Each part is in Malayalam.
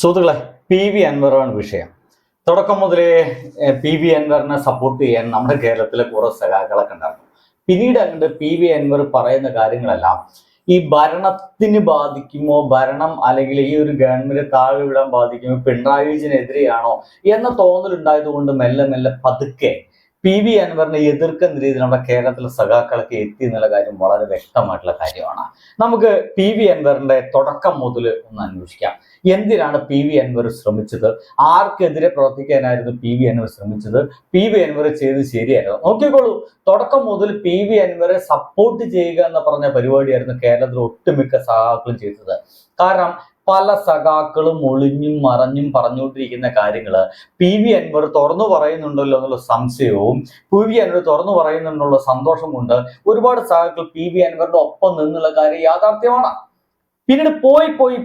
സുഹൃത്തുക്കളെ, PV അൻവറാണ് വിഷയം. തുടക്കം മുതലേ PV അൻവറിനെ സപ്പോർട്ട് ചെയ്യാൻ നമ്മുടെ കേരളത്തിലെ കുറെ സഖാക്കളൊക്കെ ഉണ്ടായിരുന്നു. പിന്നീട് അങ്ങോട്ട് PV അൻവർ പറയുന്ന കാര്യങ്ങളെല്ലാം ഈ ഭരണത്തിന് ബാധിക്കുമോ, ഭരണം അല്ലെങ്കിൽ ഈ ഒരു ഗവൺമെന്റ് താഴെ വിടാൻ ബാധിക്കുമോ, പിണറായി വിജയനെതിരെയാണോ എന്ന തോന്നലുണ്ടായത് കൊണ്ട് മെല്ലെ മെല്ലെ പതുക്കെ PV അൻവറിനെ എതിർക്കുന്ന രീതിയിൽ നമ്മുടെ കേരളത്തിലെ സഖാക്കളൊക്കെ എത്തി എന്നുള്ള കാര്യം വളരെ വ്യക്തമായിട്ടുള്ള കാര്യമാണ്. നമുക്ക് PV അൻവറിന്റെ തുടക്കം മുതൽ ഒന്ന് അന്വേഷിക്കാം. എന്തിനാണ് PV അൻവർ ശ്രമിച്ചത്? ആർക്കെതിരെ പ്രവർത്തിക്കാനായിരുന്നു PV അൻവർ ശ്രമിച്ചത്? PV അൻവർ ചെയ്ത് ശരിയായിരുന്നു? നോക്കിക്കോളൂ, തുടക്കം മുതൽ PV അൻവറെ സപ്പോർട്ട് ചെയ്യുക എന്ന് പറഞ്ഞ പരിപാടിയായിരുന്നു കേരളത്തിൽ ഒട്ടുമിക്ക സഖാക്കളും ചെയ്തത്. കാരണം പല സഖാക്കളും ഒളിഞ്ഞും മറഞ്ഞും പറഞ്ഞുകൊണ്ടിരിക്കുന്ന കാര്യങ്ങള് PV അൻവർ തുറന്നു പറയുന്നുണ്ടല്ലോ എന്നുള്ള സംശയവും PV അൻവർ തുറന്നു പറയുന്നുണ്ടെന്നുള്ള സന്തോഷം കൊണ്ട് ഒരുപാട് സഖാക്കൾ PV അൻവറിന്റെ ഒപ്പം നിന്നുള്ള കാര്യം യാഥാർത്ഥ്യമാണ്. പിന്നീട്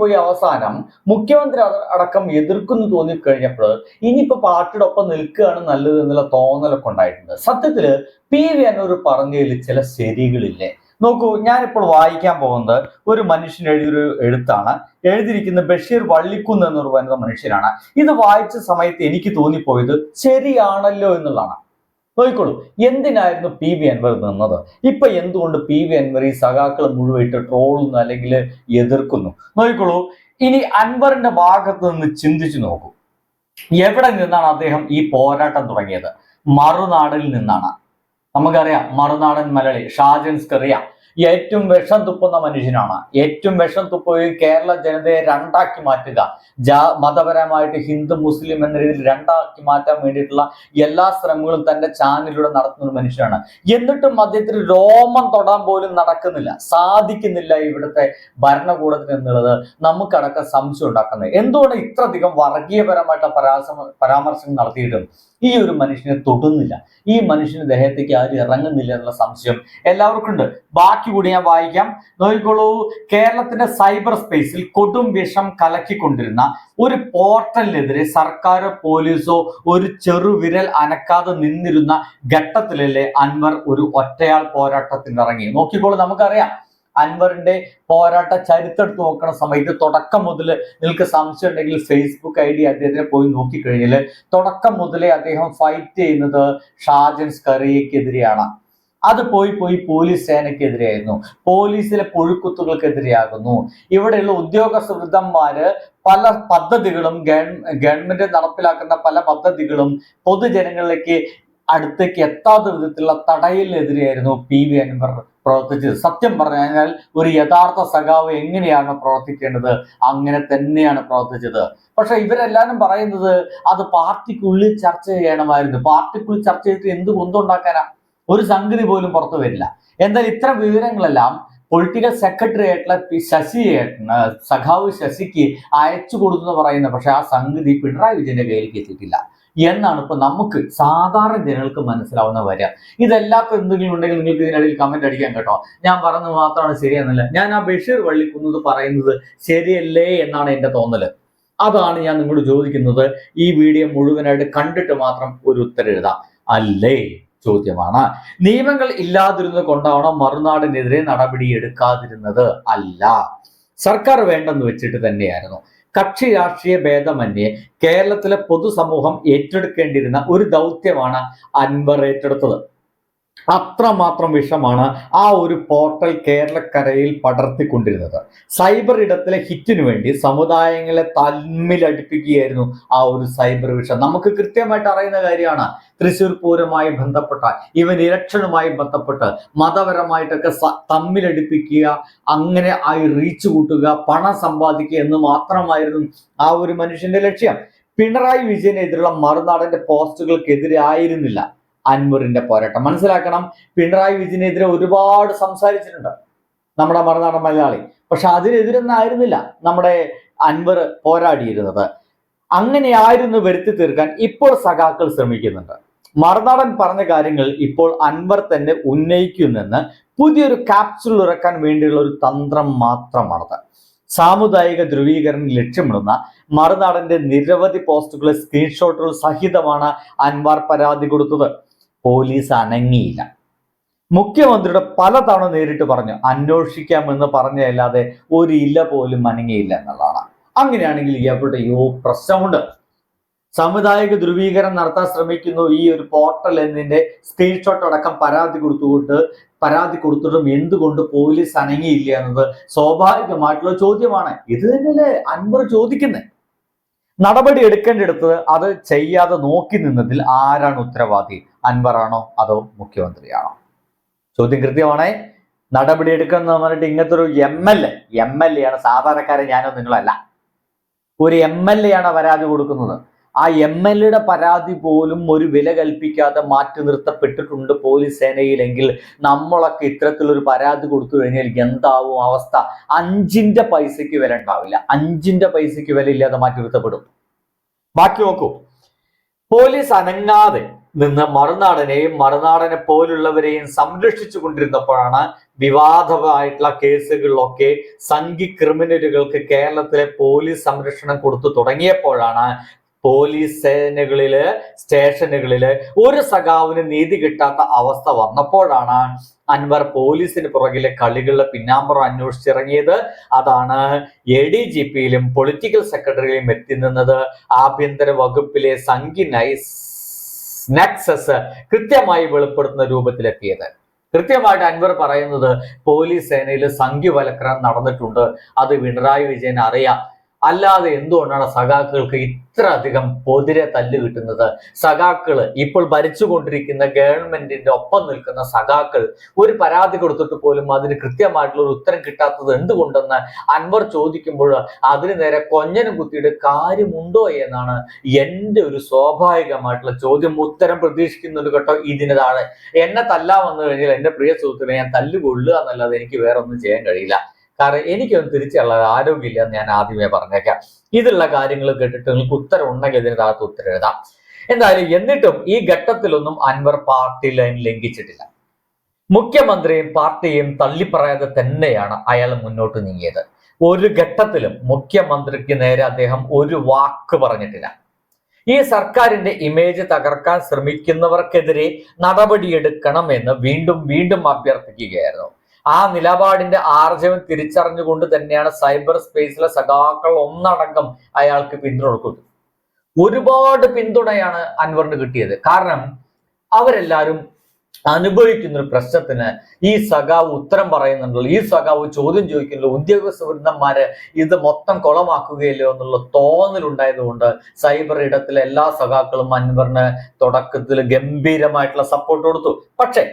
പോയി അവസാനം മുഖ്യമന്ത്രി അടക്കം എതിർക്കുന്നു തോന്നിക്കഴിഞ്ഞപ്പോൾ ഇനിയിപ്പോ പാർട്ടിയുടെ ഒപ്പം നിൽക്കുകയാണ് നല്ലത് എന്നുള്ള തോന്നലൊക്കെ ഉണ്ടായിട്ടുണ്ട്. സത്യത്തില് PV അൻവർ പറഞ്ഞതിൽ ചില ശരികളില്ലേ? നോക്കൂ, ഞാനിപ്പോൾ വായിക്കാൻ പോകുന്നത് ഒരു മനുഷ്യൻ എഴുതിയൊരു എഴുത്താണ്. എഴുതിയിരിക്കുന്ന ബഷീർ വള്ളിക്കുന്ന് എന്ന് പറയുന്ന മനുഷ്യനാണ്. ഇത് വായിച്ച സമയത്ത് എനിക്ക് തോന്നിപ്പോയത് ശരിയാണല്ലോ എന്നുള്ളതാണ്. നോക്കിക്കോളൂ, എന്തിനായിരുന്നു PV അൻവർ നിന്നത്? ഇപ്പൊ എന്തുകൊണ്ട് PV അൻവർ ഈ സഖാക്കൾ മുഴുവൻ ട്രോളുന്നു അല്ലെങ്കിൽ എതിർക്കുന്നു? നോക്കിക്കോളൂ, ഇനി അൻവറിന്റെ ഭാഗത്ത് നിന്ന് ചിന്തിച്ചു നോക്കൂ. എവിടെ നിന്നാണ് അദ്ദേഹം ഈ പോരാട്ടം തുടങ്ങിയത്? മറുനാടിൽ നിന്നാണ്. നമുക്കറിയാം, മറുനാടൻ മലയാളി ഷാജൻ സ്കറിയ ഏറ്റവും വിഷം തുപ്പുന്ന മനുഷ്യനാണ്. ഏറ്റവും വിഷം തുപ്പുകയും കേരള ജനതയെ രണ്ടാക്കി മാറ്റുക, മതപരമായിട്ട് ഹിന്ദു മുസ്ലിം എന്ന രീതിയിൽ രണ്ടാക്കി മാറ്റാൻ വേണ്ടിയിട്ടുള്ള എല്ലാ ശ്രമങ്ങളും തന്റെ ചാനലിലൂടെ നടത്തുന്ന ഒരു മനുഷ്യനാണ്. എന്നിട്ടും അദ്ദേഹത്തിന് രോമം തൊടാൻ പോലും നടക്കുന്നില്ല, സാധിക്കുന്നില്ല ഇവിടുത്തെ ഭരണകൂടത്തിന് എന്നുള്ളത് നമുക്കടക്കം സംശയം ഉണ്ടാക്കുന്നത്. എന്തുകൊണ്ട് ഇത്രയധികം വർഗീയപരമായിട്ടുള്ള പരാമർശം നടത്തിയിട്ടും ഈ ഒരു മനുഷ്യനെ തൊടുന്നില്ല? ഈ മനുഷ്യന് ദേഹത്തേക്ക് ആരും ഇറങ്ങുന്നില്ല എന്നുള്ള സംശയം എല്ലാവർക്കും ഉണ്ട്. ബാക്കി കൂടി ഞാൻ വായിക്കാം. നോക്കിക്കോളൂ, കേരളത്തിന്റെ സൈബർ സ്പേസിൽ കൊടും വിഷം കലക്കിക്കൊണ്ടിരുന്ന ഒരു പോർട്ടലിനെതിരെ സർക്കാരോ പോലീസോ ഒരു ചെറുവിരൽ അനക്കാതെ നിന്നിരുന്ന ഘട്ടത്തിലല്ലേ അൻവർ ഒരു ഒറ്റയാൾ പോരാട്ടത്തിനിറങ്ങി. നോക്കിക്കോളൂ, നമുക്കറിയാം അൻവറിന്റെ പോരാട്ട ചരിത്രം എടുത്ത് നോക്കുന്ന സമയത്ത് തുടക്കം മുതൽ നിങ്ങൾക്ക് സംശയം ഉണ്ടെങ്കിൽ ഫേസ്ബുക്ക് ID അദ്ദേഹത്തിനെ പോയി നോക്കിക്കഴിഞ്ഞാൽ തുടക്കം മുതലേ അദ്ദേഹം ഫൈറ്റ് ചെയ്യുന്നത് ഷാജൻ സ്കറിയക്കെതിരെയാണ്. അത് പോയി പോലീസ് സേനയ്ക്കെതിരെയായിരുന്നു, പോലീസിലെ പുഴുക്കുത്തുകൾക്കെതിരെയാകുന്നു. ഇവിടെയുള്ള ഉദ്യോഗസ്ഥ വൃദ്ധന്മാര് പല പദ്ധതികളും ഗവൺമെന്റ് നടപ്പിലാക്കുന്ന പല പദ്ധതികളും പൊതുജനങ്ങളിലേക്ക് അടുത്തേക്ക് എത്താത്ത വിധത്തിലുള്ള തടയലിനെതിരെയായിരുന്നു PV അൻവർ പ്രവർത്തിച്ചത്. സത്യം പറഞ്ഞാൽ ഒരു യഥാർത്ഥ സഖാവ് എങ്ങനെയാണ് പ്രവർത്തിക്കേണ്ടത് അങ്ങനെ തന്നെയാണ് പ്രവർത്തിച്ചത്. പക്ഷെ ഇവരെല്ലാരും പറയുന്നത് അത് പാർട്ടിക്കുള്ളിൽ ചർച്ച ചെയ്യണമായിരുന്നു. പാർട്ടിക്കുള്ളിൽ ചർച്ച ചെയ്തിട്ട് എന്ത് കുന്തമുണ്ടാക്കാനാ? ഒരു സംഗതി പോലും പുറത്തു വരില്ല. എന്നാൽ ഇത്തരം വിവരങ്ങളെല്ലാം പൊളിറ്റിക്കൽ സെക്രട്ടറി ആയിട്ടുള്ള സഖാവ് ശശിക്ക് അയച്ചു കൊടുത്തു പറയുന്നത്. പക്ഷെ ആ സംഗതി പിണറായി വിജയന്റെ കയ്യിലേക്ക് എത്തിയിട്ടില്ല എന്നാണ് ഇപ്പൊ നമുക്ക് സാധാരണ ജനങ്ങൾക്ക് മനസ്സിലാവുന്ന വരിക. ഇതെല്ലാത്ത എന്തെങ്കിലും ഉണ്ടെങ്കിൽ നിങ്ങൾക്ക് ഇതിനിടയിൽ കമന്റ് അടിക്കാൻ കേട്ടോ. ഞാൻ പറഞ്ഞത് മാത്രമാണ് ശരിയെന്നല്ല, ഞാൻ ആ ബഷീർ വള്ളിക്കുന്നത് പറയുന്നത് ശരിയല്ലേ എന്നാണ് എന്റെ തോന്നല്. അതാണ് ഞാൻ നിങ്ങളോട് ചോദിക്കുന്നത്. ഈ വീഡിയോ മുഴുവനായിട്ട് കണ്ടിട്ട് മാത്രം ഒരു ഉത്തരം എഴുതാം. അല്ലേ ചോദ്യമാണ്. നിയമങ്ങൾ ഇല്ലാതിരുന്നത് കൊണ്ടാണോ മറുനാടിനെതിരെ നടപടി എടുക്കാതിരുന്നത്? അല്ല, സർക്കാർ വേണ്ടെന്ന് വെച്ചിട്ട് തന്നെയായിരുന്നു. കക്ഷി രാഷ്ട്രീയ ഭേദമന്യേ കേരളത്തിലെ പൊതുസമൂഹം ഏറ്റെടുക്കേണ്ടിയിരുന്ന ഒരു ദൗത്യമാണ് അൻവർ ഏറ്റെടുത്തത്. അത്രമാത്രം വിഷമാണ് ആ ഒരു പോർട്ടൽ കേരളക്കരയിൽ പടർത്തിക്കൊണ്ടിരുന്നത്. സൈബർ ഇടത്തിലെ ഹിറ്റിനു വേണ്ടി സമുദായങ്ങളെ തമ്മിലടിപ്പിക്കുകയായിരുന്നു ആ ഒരു സൈബർ വിഷം. നമുക്ക് കൃത്യമായിട്ട് അറിയുന്ന കാര്യമാണ്. തൃശ്ശൂർ പൂരവുമായി ബന്ധപ്പെട്ട ഇവൻ ഇലക്ഷനുമായി ബന്ധപ്പെട്ട് മതപരമായിട്ടൊക്കെ തമ്മിലടിപ്പിക്കുക, അങ്ങനെ ആ റീച്ച് കൂട്ടുക, പണം സമ്പാദിക്കുക എന്ന് മാത്രമായിരുന്നു ആ ഒരു മനുഷ്യന്റെ ലക്ഷ്യം. പിണറായി വിജയനെതിരെയുള്ള മറുനാടന്റെ പോസ്റ്റുകൾക്കെതിരെ ആയിരുന്നില്ല അൻവറിന്റെ പോരാട്ടം. മനസ്സിലാക്കണം, പിണറായി വിജയനെതിരെ ഒരുപാട് സംസാരിച്ചിട്ടുണ്ട് നമ്മുടെ മറുനാടൻ മലയാളി. പക്ഷെ അതിനെതിരൊന്നും ആയിരുന്നില്ല നമ്മുടെ അൻവർ പോരാടിയിരുന്നത്. അങ്ങനെയായിരുന്നു വരുത്തി തീർക്കാൻ ഇപ്പോൾ സഖാക്കൾ ശ്രമിക്കുന്നുണ്ട്. മറുനാടൻ പറഞ്ഞ കാര്യങ്ങൾ ഇപ്പോൾ അൻവർ തന്നെ ഉന്നയിക്കുന്നെന്ന് പുതിയൊരു ക്യാപ്സ്യൂൾ ഇറക്കാൻ വേണ്ടിയുള്ള ഒരു തന്ത്രം മാത്രമാണത്. സാമുദായിക ധ്രുവീകരണം ലക്ഷ്യമിടുന്ന മറുനാടന്റെ നിരവധി പോസ്റ്റുകളെ സ്ക്രീൻഷോട്ടുകൾ സഹിതമാണ് അൻവർ പരാതി കൊടുത്തത്. പോലീസ് അനങ്ങിയില്ല. മുഖ്യമന്ത്രിയുടെ പലതവണ നേരിട്ട് പറഞ്ഞു അന്വേഷിക്കാമെന്ന് പറഞ്ഞല്ലാതെ ഒരു ഇല പോലും അനങ്ങിയില്ല എന്നുള്ളതാണ്. അങ്ങനെയാണെങ്കിൽ എവിടെയോ പ്രശ്നമുണ്ട്. സാമുദായിക ധ്രുവീകരണം നടത്താൻ ശ്രമിക്കുന്നു ഈ ഒരു പോർട്ടൽ എന്നതിന്റെ സ്ക്രീൻഷോട്ട് അടക്കം പരാതി കൊടുത്തിട്ടും എന്തുകൊണ്ട് പോലീസ് അനങ്ങിയില്ല എന്നത് സ്വാഭാവികമായിട്ടുള്ള ചോദ്യമാണ്. ഇത് തന്നെയല്ലേ അൻവർ ചോദിക്കുന്നത്. നടപടി എടുക്കേണ്ടിടത്ത് അത് ചെയ്യാതെ നോക്കി നിന്നതിൽ ആരാണ് ഉത്തരവാദി? അൻവറാണോ അതോ മുഖ്യമന്ത്രിയാണോ? ചോദ്യം കൃത്യമാണേ. നടപടി എടുക്കുന്ന പറഞ്ഞിട്ട് ഇങ്ങനത്തെ ഒരു എം എൽ എ ആണ്, സാധാരണക്കാരൻ ഞാനോ നിങ്ങളല്ല, ഒരു എം എൽ എ ആണ് പരാതി കൊടുക്കുന്നത്. ആ എം എൽ എയുടെ പരാതി പോലും ഒരു വില കൽപ്പിക്കാതെ മാറ്റി നിർത്തപ്പെട്ടിട്ടുണ്ട് പോലീസ് സേനയിലെങ്കിൽ നമ്മളൊക്കെ ഇത്തരത്തിലൊരു പരാതി കൊടുത്തു കഴിഞ്ഞാൽ എന്താവും അവസ്ഥ? 5 പൈസയ്ക്ക് വില ഉണ്ടാവില്ല. 5 പൈസയ്ക്ക് വില ഇല്ലാതെ മാറ്റി നിർത്തപ്പെടും. ബാക്കി നോക്കൂ. പോലീസ് അനങ്ങാതെ നിന്ന് മറുനാടനെ പോലുള്ളവരെയും സംരക്ഷിച്ചു കൊണ്ടിരുന്നപ്പോഴാണ് വിവാദമായിട്ടുള്ള കേസുകളിലൊക്കെ സംഘി ക്രിമിനലുകൾക്ക് കേരളത്തിലെ പോലീസ് സംരക്ഷണം കൊടുത്തു തുടങ്ങിയപ്പോഴാണ് പോലീസ് സ്റ്റേഷനുകളില് ഒരു സഖാവിന് നീതി കിട്ടാത്ത അവസ്ഥ വന്നപ്പോഴാണ് അൻവർ പോലീസിന് പുറകിലെ കളികളുടെ പിന്നാമ്പുറം അന്വേഷിച്ചിറങ്ങിയത്. അതാണ് ADGPയിലും പൊളിറ്റിക്കൽ സെക്രട്ടറിയിലും എത്തി നിന്നത്. ആഭ്യന്തര വകുപ്പിലെ സംഘി നെക്സസ് കൃത്യമായി വെളിപ്പെടുത്തുന്ന രൂപത്തിലെത്തിയത്. കൃത്യമായിട്ട് അൻവർ പറയുന്നത് പോലീസ് സേനയിൽ സംഘിവൽക്കരണം നടന്നിട്ടുണ്ട്, അത് പിണറായി വിജയൻ അറിയാം. അല്ലാതെ എന്തുകൊണ്ടാണ് സഖാക്കൾക്ക് ഇത്ര അധികം പൊതിരെ തല്ല് കിട്ടുന്നത്? സഖാക്കള് ഇപ്പോൾ ഭരിച്ചുകൊണ്ടിരിക്കുന്ന ഗവൺമെന്റിന്റെ ഒപ്പം നിൽക്കുന്ന സഖാക്കൾ ഒരു പരാതി കൊടുത്തിട്ട് പോലും അതിന് കൃത്യമായിട്ടുള്ള ഒരു ഉത്തരം കിട്ടാത്തത് എന്തുകൊണ്ടെന്ന് അൻവർ ചോദിക്കുമ്പോൾ അതിന് നേരെ കൊഞ്ഞനും കുത്തിയിട്ട് കാര്യമുണ്ടോ എന്നാണ് എൻ്റെ ഒരു സ്വാഭാവികമായിട്ടുള്ള ചോദ്യം. ഉത്തരം പ്രതീക്ഷിക്കുന്നുണ്ട് കേട്ടോ. ഇതിന് താഴെ എന്നെ തല്ലാൻ വന്നു കഴിഞ്ഞാൽ എൻ്റെ പ്രിയ സുഹൃത്തിനെ ഞാൻ തല്ലുകൊള്ളുക എന്നല്ലാതെ എനിക്ക് വേറെ ഒന്നും ചെയ്യാൻ കഴിയില്ല. കാരണം എനിക്കൊന്നും തിരിച്ചുള്ള ആരോഗ്യമില്ല എന്ന് ഞാൻ ആദ്യമേ പറഞ്ഞേക്കാം. ഇതുള്ള കാര്യങ്ങൾ കേട്ടിട്ട് നിങ്ങൾക്ക് ഉത്തരം ഉണ്ടെങ്കിൽ ഇതിന് താഴത്ത് ഉത്തരം എഴുതാം. എന്തായാലും എന്നിട്ടും ഈ ഘട്ടത്തിലൊന്നും അൻവർ പാർട്ടി ലൈൻ ലംഘിച്ചിട്ടില്ല. മുഖ്യമന്ത്രിയും പാർട്ടിയും തള്ളിപ്പറയാതെ തന്നെയാണ് അയാൾ മുന്നോട്ട് നീങ്ങിയത്. ഒരു ഘട്ടത്തിലും മുഖ്യമന്ത്രിക്ക് നേരെ അദ്ദേഹം ഒരു വാക്ക് പറഞ്ഞിട്ടില്ല. ഈ സർക്കാരിന്റെ ഇമേജ് തകർക്കാൻ ശ്രമിക്കുന്നവർക്കെതിരെ നടപടിയെടുക്കണമെന്ന് വീണ്ടും വീണ്ടും അഭ്യർത്ഥിക്കുകയായിരുന്നു. ആ നിലപാടിന്റെ ആർജവം തിരിച്ചറിഞ്ഞുകൊണ്ട് തന്നെയാണ് സൈബർ സ്പേസിലെ സഖാക്കൾ ഒന്നടങ്കം അയാൾക്ക് പിന്തുണ കൊടുക്കുന്നത്. ഒരുപാട് പിന്തുണയാണ് അൻവറിന് കിട്ടിയത്. കാരണം അവരെല്ലാവരും അനുഭവിക്കുന്ന ഒരു പ്രശ്നത്തിന് ഈ സഖാവ് ഉത്തരം പറയുന്നുണ്ടല്ലോ, ഈ സഖാവ് ചോദ്യം ചോദിക്കുന്നുള്ളൂ, ഉദ്യോഗസ്ഥ വൃന്ദന്മാര് ഇത് മൊത്തം കുളമാക്കുകയില്ലോ എന്നുള്ള തോന്നലുണ്ടായതുകൊണ്ട് സൈബർ ഇടത്തിലെ എല്ലാ സഖാക്കളും അൻവറിന് തുടക്കത്തിൽ ഗംഭീരമായിട്ടുള്ള സപ്പോർട്ട് കൊടുത്തു. പക്ഷേ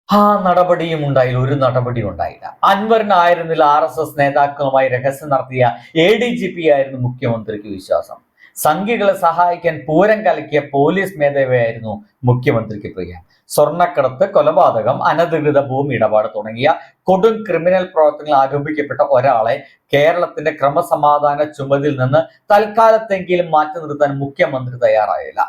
ആ നടപടിയും ഉണ്ടായില്ല, ഒരു നടപടിയും ഉണ്ടായില്ല. അൻവറിനായിരുന്നില്ല RSS നേതാക്കളുമായി രഹസ്യം നടത്തിയ ADGP ആയിരുന്നു മുഖ്യമന്ത്രിക്ക് വിശ്വാസം. സംഘികളെ സഹായിക്കാൻ പൂരം കലക്കിയ പോലീസ് മേധാവിയായിരുന്നു മുഖ്യമന്ത്രിക്ക് പ്രിയ. സ്വർണ്ണക്കടത്ത്, കൊലപാതകം, അനധികൃത ഭൂമി ഇടപാട് തുടങ്ങിയ കൊടും ക്രിമിനൽ പ്രവർത്തനങ്ങൾ ആരോപിക്കപ്പെട്ട ഒരാളെ കേരളത്തിന്റെ ക്രമസമാധാന ചുമതലയിൽ നിന്ന് തൽക്കാലത്തെങ്കിലും മാറ്റി നിർത്താൻ മുഖ്യമന്ത്രി തയ്യാറായില്ല.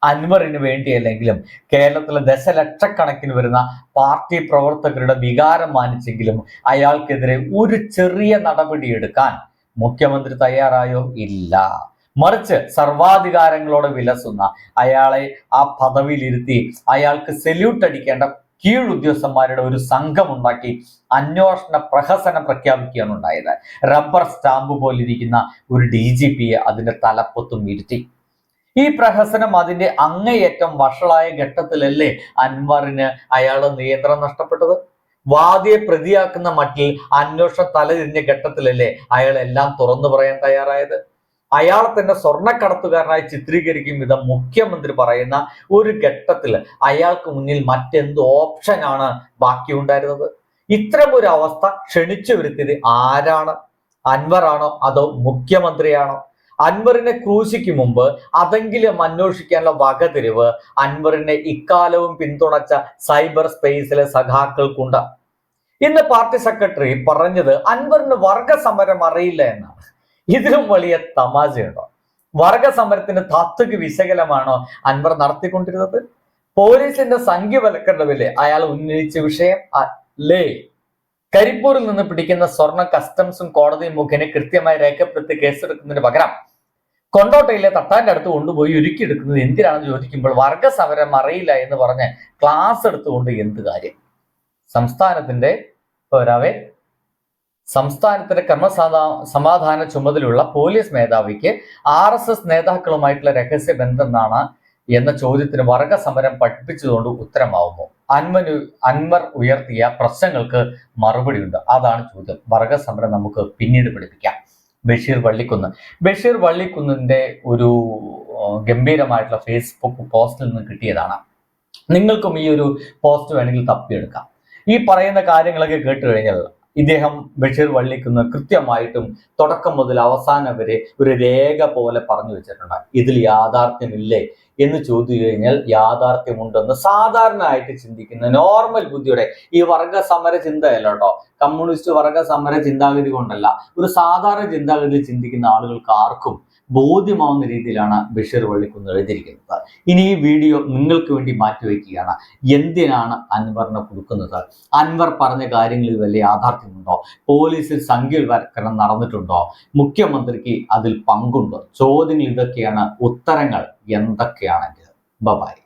അൻവറിന് വേണ്ടിയല്ലെങ്കിലും കേരളത്തിലെ ദശലക്ഷക്കണക്കിന് വരുന്ന പാർട്ടി പ്രവർത്തകരുടെ വികാരം മാനിച്ചെങ്കിലും അയാൾക്കെതിരെ ഒരു ചെറിയ നടപടിയെടുക്കാൻ മുഖ്യമന്ത്രി തയ്യാറായോ? ഇല്ല. മറിച്ച് സർവാധികാരങ്ങളോടെ വിലസുന്ന അയാളെ ആ പദവിയിലിരുത്തി അയാൾക്ക് സല്യൂട്ട് അടിക്കേണ്ട കീഴുദ്യോഗസ്ഥന്മാരുടെ ഒരു സംഘം ഉണ്ടാക്കി അന്വേഷണ പ്രഹസനം പ്രഖ്യാപിക്കുകയാണ് ഉണ്ടായത്. റബ്ബർ സ്റ്റാമ്പ് പോലിരിക്കുന്ന ഒരു DGPയെ അതിന്റെ തലപ്പത്തും ഇരുത്തി. ഈ പ്രഹസനം അതിന്റെ അങ്ങേയറ്റം വഷളായ ഘട്ടത്തിലല്ലേ അൻവറിന് അയാളുടെ നിയന്ത്രണം നഷ്ടപ്പെട്ടത്? വാദിയെ പ്രതിയാക്കുന്ന മട്ടിൽ അന്വേഷണം തലതിരിഞ്ഞ ഘട്ടത്തിലല്ലേ അയാൾ എല്ലാം തുറന്നു പറയാൻ തയ്യാറായത്? അയാൾ തന്നെ സ്വർണ്ണക്കടത്തുകാരനായി ചിത്രീകരിക്കും വിധം മുഖ്യമന്ത്രി പറയുന്ന ഒരു ഘട്ടത്തിൽ അയാൾക്ക് മുന്നിൽ മറ്റെന്ത് ഓപ്ഷനാണ് ബാക്കിയുണ്ടായിരുന്നത്? ഇത്തരം ഒരു അവസ്ഥ ക്ഷണിച്ചു വരുത്തിയത് ആരാണ്? അൻവറാണോ അതോ മുഖ്യമന്ത്രിയാണോ? അൻവറിനെ ക്രൂശിക്ക് മുമ്പ് അതെങ്കിലും അന്വേഷിക്കാനുള്ള വകതിരിവ് അൻവറിനെ ഇക്കാലവും പിന്തുണച്ച സൈബർ സ്പേസിലെ സഖാക്കൾക്കുണ്ട്. ഇന്ന് പാർട്ടി സെക്രട്ടറി പറഞ്ഞത് അൻവറിന് വർഗസമരം അറിയില്ല എന്നാണ്. ഇതിലും വലിയ തമാശയുണ്ടോ? വർഗസമരത്തിന്റെ താത്വിക വിശകലമാണോ അൻവർ നടത്തിക്കൊണ്ടിരുന്നത്? പോലീസിന്റെ സംഖ്യവൽക്കരണമില്ലേ അയാൾ ഉന്നയിച്ച വിഷയം അല്ലേ? കരിപ്പൂരിൽ നിന്ന് പിടിക്കുന്ന സ്വർണ്ണ കസ്റ്റംസും കോടതിയും മുഖേന കൃത്യമായി രേഖപ്പെടുത്തി കേസെടുക്കുന്നതിന് പകരം കൊണ്ടോട്ടയിലെ തട്ടാന്റെ അടുത്ത് കൊണ്ടുപോയി ഒരുക്കിയെടുക്കുന്നത് എന്തിനാണെന്ന് ചോദിക്കുമ്പോൾ വർഗസമരം അറിയില്ല എന്ന് പറഞ്ഞ് ക്ലാസ് എടുത്തുകൊണ്ട് എന്ത് കാര്യം? സംസ്ഥാനത്തിന്റെ പോരാവേ സംസ്ഥാനത്തിന്റെ സമാധാന ചുമതലയുള്ള പോലീസ് മേധാവിക്ക് RSS നേതാക്കളുമായിട്ടുള്ള രഹസ്യ ബന്ധമെന്നാണ് എന്ന ചോദ്യത്തിന് വർഗ സമരം പഠിപ്പിച്ചതുകൊണ്ട് ഉത്തരമാവുമോ? അൻവർ ഉയർത്തിയ പ്രശ്നങ്ങൾക്ക് മറുപടിയുണ്ട്. അതാണ് ചോദ്യം. വർഗ സമരം നമുക്ക് പിന്നീട് പഠിപ്പിക്കാം. ബഷീർ വള്ളിക്കുന്നിന്റെ ഒരു ഗംഭീരമായിട്ടുള്ള ഫേസ്ബുക്ക് പോസ്റ്റിൽ നിന്ന് കിട്ടിയതാണ്. നിങ്ങൾക്കും ഈ ഒരു പോസ്റ്റ് വേണമെങ്കിൽ തപ്പിയെടുക്കാം. ഈ പറയുന്ന കാര്യങ്ങളൊക്കെ കേട്ട് കഴിഞ്ഞാൽ ബഷീർ വള്ളിക്കുന്ന് കൃത്യമായിട്ടും തുടക്കം മുതൽ അവസാനം വരെ ഒരു രേഖ പോലെ പറഞ്ഞു വെച്ചിട്ടുണ്ട്. ഇതിൽ യാഥാർത്ഥ്യമില്ലേ എന്ന് ചോദിച്ചു കഴിഞ്ഞാൽ യാഥാർത്ഥ്യമുണ്ടെന്ന് സാധാരണയായിട്ട് ചിന്തിക്കുന്ന നോർമൽ ബുദ്ധിയുടെ, ഈ വർഗ സമര ചിന്തയല്ല കേട്ടോ, കമ്മ്യൂണിസ്റ്റ് വർഗ സമര ചിന്താഗതി കൊണ്ടല്ല, ഒരു സാധാരണ ചിന്താഗതിയിൽ ചിന്തിക്കുന്ന ആളുകൾക്ക് ആർക്കും ബോധ്യമാവുന്ന രീതിയിലാണ് ബഷീർ വള്ളിക്കുന്ന് എഴുതിയിരിക്കുന്നത്. ഇനി ഈ വീഡിയോ നിങ്ങൾക്ക് വേണ്ടി മാറ്റിവെക്കുകയാണ്. എന്തിനാണ് അൻവറിനെ കൊടുക്കുന്നത്? അൻവർ പറഞ്ഞ കാര്യങ്ങളിൽ വലിയ യാഥാർത്ഥ്യമുണ്ടോ? പോലീസിൽ സംഖ്യവൽക്കരണം നടന്നിട്ടുണ്ടോ? മുഖ്യമന്ത്രിക്ക് അതിൽ പങ്കുണ്ടോ? ചോദ്യങ്ങൾ ഇതൊക്കെയാണ്. ഉത്തരങ്ങൾ എന്തൊക്കെയാണെങ്കിലും. ബൈ.